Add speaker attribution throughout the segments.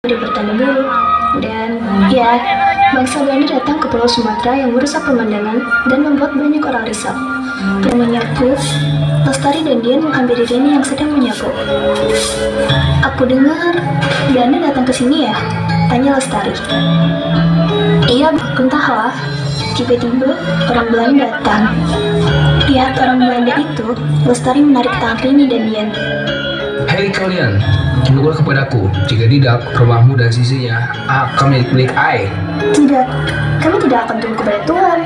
Speaker 1: Ada bertanda buruk. Dan ya, bangsa Belanda datang ke Pulau Sumatera yang merusak pemandangan dan membuat banyak orang risau. Yang menyapu, Lestari dan Dian menghampiri Denny yang sedang menyapu. Aku dengar Belanda datang ke sini ya? Tanya Lestari. Iya, entahlah. Tiba-tiba orang Belanda datang. Lihat orang Belanda itu, Lestari menarik tangan Denny dan Dian.
Speaker 2: Hei kalian, tunduklah kepadaku. Jika tidak, rumahmu dan sisinya akan milik I.
Speaker 1: Tidak, kami tidak akan tunduk kepada Tuan,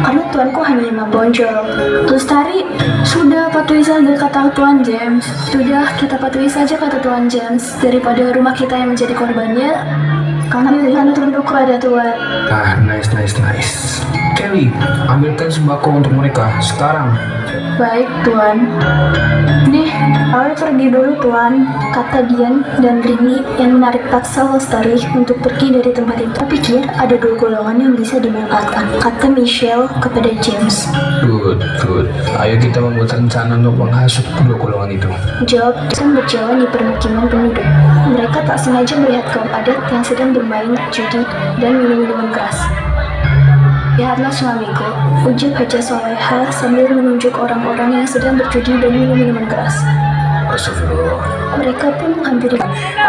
Speaker 1: karena Tuanku hanya Imam Bonjol.
Speaker 3: Lestari, sudah patuhi saja kata Tuan James. Sudah, kita patuhi saja kata Tuan James. Daripada rumah kita yang menjadi korbannya, kami akan tunduk kepada Tuan.
Speaker 2: Nice. Kelly, ambilkan sembako untuk mereka sekarang.
Speaker 3: Baik, Tuan. Nih, kami pergi dulu, Tuan,
Speaker 1: Kata Dian dan Rini yang menarik paksa Lestari untuk pergi dari tempat itu. Aku pikir ada dua golongan yang bisa dimanfaatkan, kata Michelle kepada James.
Speaker 2: Good. Ayo kita membuat rencana untuk menghasut kedua golongan itu.
Speaker 1: Jawab Jason berjalan di permukiman penduduk. Mereka tak sengaja melihat kaum adat yang sedang bermain judi dan minum minuman keras. Lihatlah suamiku, ujar Haja Soleha sambil menunjuk orang-orang yang sedang berjudi dan minum minuman keras.
Speaker 2: Astagfirullah.
Speaker 1: Mereka pun menghampiri.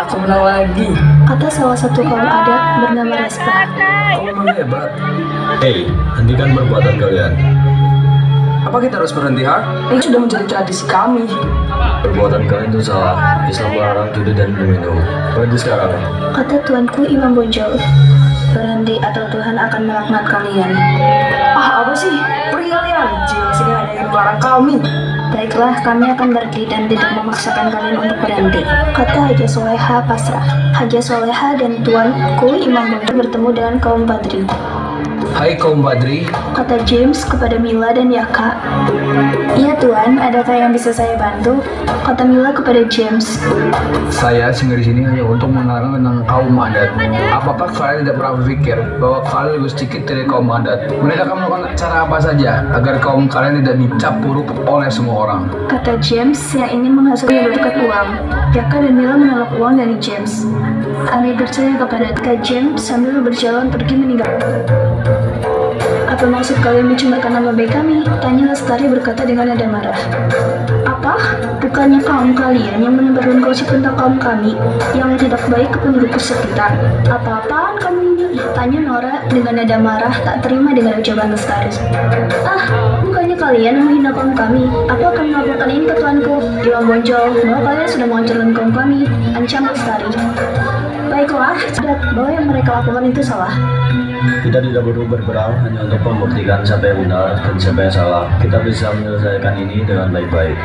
Speaker 4: Aku menang lagi.
Speaker 1: Kata salah satu kaum adat bernama Respa.
Speaker 2: Kau memang hebat.
Speaker 5: Hei, hentikan perbuatan kalian.
Speaker 2: Apa kita harus berhenti, ha?
Speaker 4: Ini sudah menjadi tradisi kami.
Speaker 5: Perbuatan kalian itu salah. Islam melarang judi dan minum. Berhenti sekarang.
Speaker 1: Kata tuanku Imam Bonjol. Berhenti atau Tuhan akan melaknat kalian.
Speaker 4: Apa sih? Pergi kalian. Jika sini ada yang melarang kami.
Speaker 1: Baiklah, kami akan berhenti dan tidak memaksakan kalian untuk berhenti. Kata Haja Soleha pasrah. Haja Soleha dan tuanku Imam Bonjol bertemu dengan kaum Badri.
Speaker 2: Hai kaum Badri.
Speaker 1: Kata James kepada Mila dan Yaka. Iya Tuan, adakah yang bisa saya bantu? Kata Mila kepada James.
Speaker 2: Saya singgah di sini hanya untuk menerangkan tentang kaum adat. Apakah kalian tidak pernah berpikir bahwa kalian lebih sedikit dari kaum adat? Mereka akan melakukan cara apa saja agar kaum kalian tidak dicap buruk oleh semua orang.
Speaker 1: Kata James yang ingin menghasilkan berkat uang. Yaka dan Mila menolak uang dari James. Kami percaya kepada Kak James sambil berjalan pergi meninggal. Apa maksud kalian mencemarkan nama baik kami? Tanya Lestari berkata dengan nada marah. Apa? Bukannya kaum kalian yang menebarkan gosip tentang kaum kami yang tidak baik ke penduduk sekitar? Apa-apaan kamu ini? Tanya Nora dengan nada marah tak terima dengan ucapan Lestari. Bukannya kalian menghina kaum kami? Aku akan melaporkan ini ke tuanku, Imam Bonjol, bahwa kalian sudah menghancurkan kaum kami, ancam Lestari. Baiklah, bahwa yang mereka lakukan itu salah.
Speaker 5: Kita tidak perlu berperang hanya untuk membuktikan siapa yang benar dan siapa yang salah. Kita bisa menyelesaikan ini dengan baik-baik.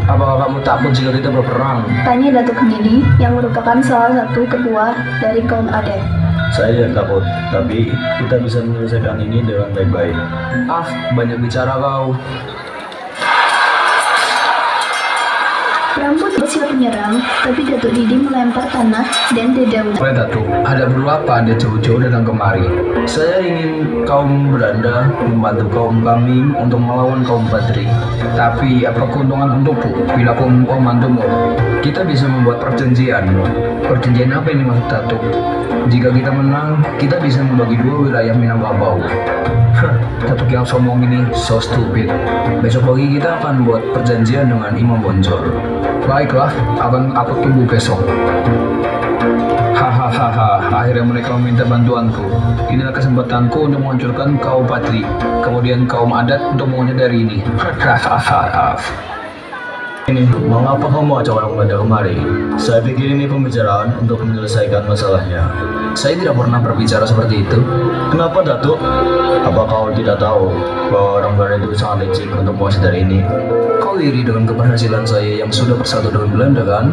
Speaker 2: Apakah kamu takut jika kita berperang?
Speaker 1: Tanya Datuk Nidi yang merupakan salah satu ketua dari kaum adat.
Speaker 5: Saya tidak takut, tapi kita bisa menyelesaikan ini dengan baik-baik.
Speaker 2: Banyak bicara kau.
Speaker 1: Rambut siap menyerang, tapi Datuk Didi melempar tanah dan dedaunan.
Speaker 2: Oleh Datuk, ada perlu apa Anda jauh-jauh datang kemari? Saya ingin kaum Belanda membantu kaum kami untuk melawan kaum Badri. Tapi apa keuntungan untukku bila kau membantumu? Kita bisa membuat perjanjian. Perjanjian apa ini maksud Datuk? Jika kita menang, kita bisa membagi dua wilayah Minangkabau. Datuk yang sombong ini so stupid. Besok pagi kita akan buat perjanjian dengan Imam Bonjol. Baiklah, akan aku tunggu besok. Hahaha, akhirnya mereka meminta bantuanku. Inilah kesempatanku untuk menghancurkan kaum Badri, kemudian kaum adat untuk menghindari ini. Hahaha.
Speaker 5: Ini, mengapa kamu ajak orang Belanda kemari? Saya pikir ini pembicaraan untuk menyelesaikan masalahnya.
Speaker 2: Saya tidak pernah berbicara seperti itu.
Speaker 5: Kenapa, Datuk? Apa kau tidak tahu bahwa orang Belanda itu sangat licik untuk menguasai dari ini?
Speaker 2: Kau iri dengan keberhasilan saya yang sudah bersatu dengan Belanda, kan?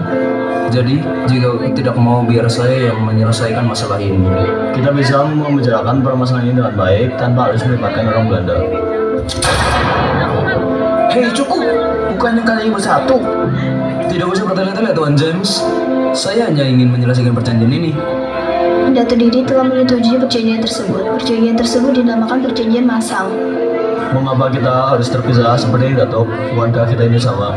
Speaker 2: Jadi, jika tidak mau biar saya yang menyelesaikan masalah ini.
Speaker 5: Kita bisa membicarakan permasalahan ini dengan baik tanpa harus melibatkan orang Belanda.
Speaker 2: Hei, cukup! Bukannya kalian bersatu? Tidak usah bertele-tele, Tuan James. Saya hanya ingin menyelesaikan perjanjian ini.
Speaker 1: Datuk Didi telah menyetujui perjanjian tersebut. Perjanjian tersebut dinamakan perjanjian masal.
Speaker 5: Mengapa kita harus terpisah seperti ini, Datuk? Bukankah kita ini sama?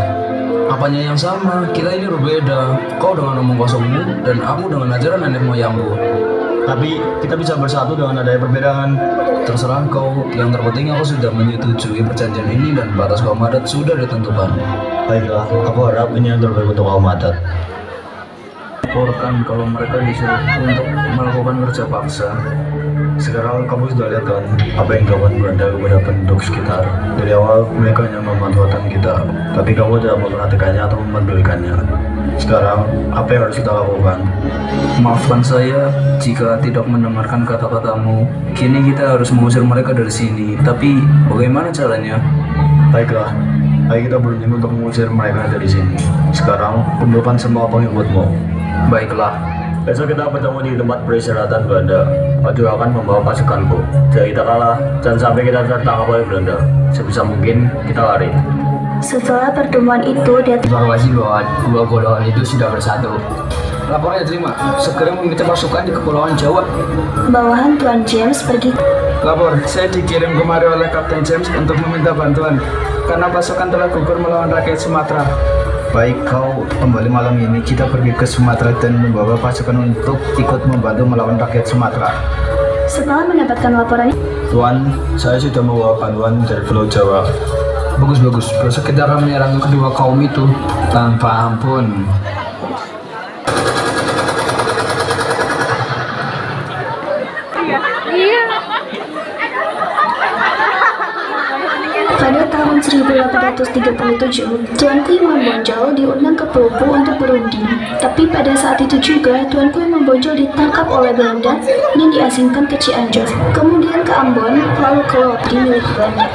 Speaker 2: Apanya yang sama? Kita ini berbeda. Kau dengan omong kosongmu dan aku dengan ajaran nenek moyangku.
Speaker 5: Tapi kita bisa bersatu dengan adanya perbedaan.
Speaker 2: Terserah kau. Yang terpenting aku sudah menyetujui perjanjian ini dan batas kaum adat sudah ditentukan.
Speaker 5: Baiklah, aku harap ini yang terbaik untuk kaum adat.
Speaker 2: Laporkan kalau mereka disuruh untuk melakukan kerja paksa.
Speaker 5: Sekarang kamu sudah lihat kan apa yang dilakukan Belanda kepada penduduk sekitar. Dari awal mereka hanya memanfaatkan kita, tapi kamu tidak memperhatikannya atau memedulikannya. Sekarang apa yang harus kita lakukan?
Speaker 2: Maafkan saya jika tidak mendengarkan kata-katamu. Kini kita harus mengusir mereka dari sini. Tapi bagaimana caranya?
Speaker 5: Baiklah, ayo kita berunding untuk mengusir mereka dari sini. Sekarang kumpulkan semua pengikutmu.
Speaker 2: Baiklah.
Speaker 5: Besok kita bertemu di tempat peristirahatan Belanda. Aku akan membawa pasukanku. Jika kita kalah, jangan sampai kita tertangkap oleh Belanda. Sebisa mungkin kita lari.
Speaker 1: Setelah pertemuan itu, dia
Speaker 2: Informasi bahwa dua golongan itu sudah bersatu. Laporannya terima. Segera meminta pasukan di Kepulauan Jawa.
Speaker 1: bawahan Tuan James pergi.
Speaker 2: Lapor, saya dikirim kemari oleh Kapten James untuk meminta bantuan karena pasukan telah gugur melawan rakyat Sumatera.
Speaker 6: Baik, kau kembali malam ini kita pergi ke Sumatera dan membawa pasukan untuk ikut membantu melawan rakyat Sumatera.
Speaker 1: Setelah mendapatkan laporan,
Speaker 5: Tuan, saya sudah membawa bantuan dari Pulau Jawa.
Speaker 2: Bagus. Besok kita akan menyerang kedua kaum itu tanpa ampun.
Speaker 1: pada tahun 1837, Tuanku Imam Bonjol diundang ke Pelupu untuk berunding. Tapi pada saat itu juga, Tuanku Imam Bonjol ditangkap oleh Belanda dan diasingkan ke Cianjur, kemudian ke Ambon, lalu ke Lodi milik Belanda.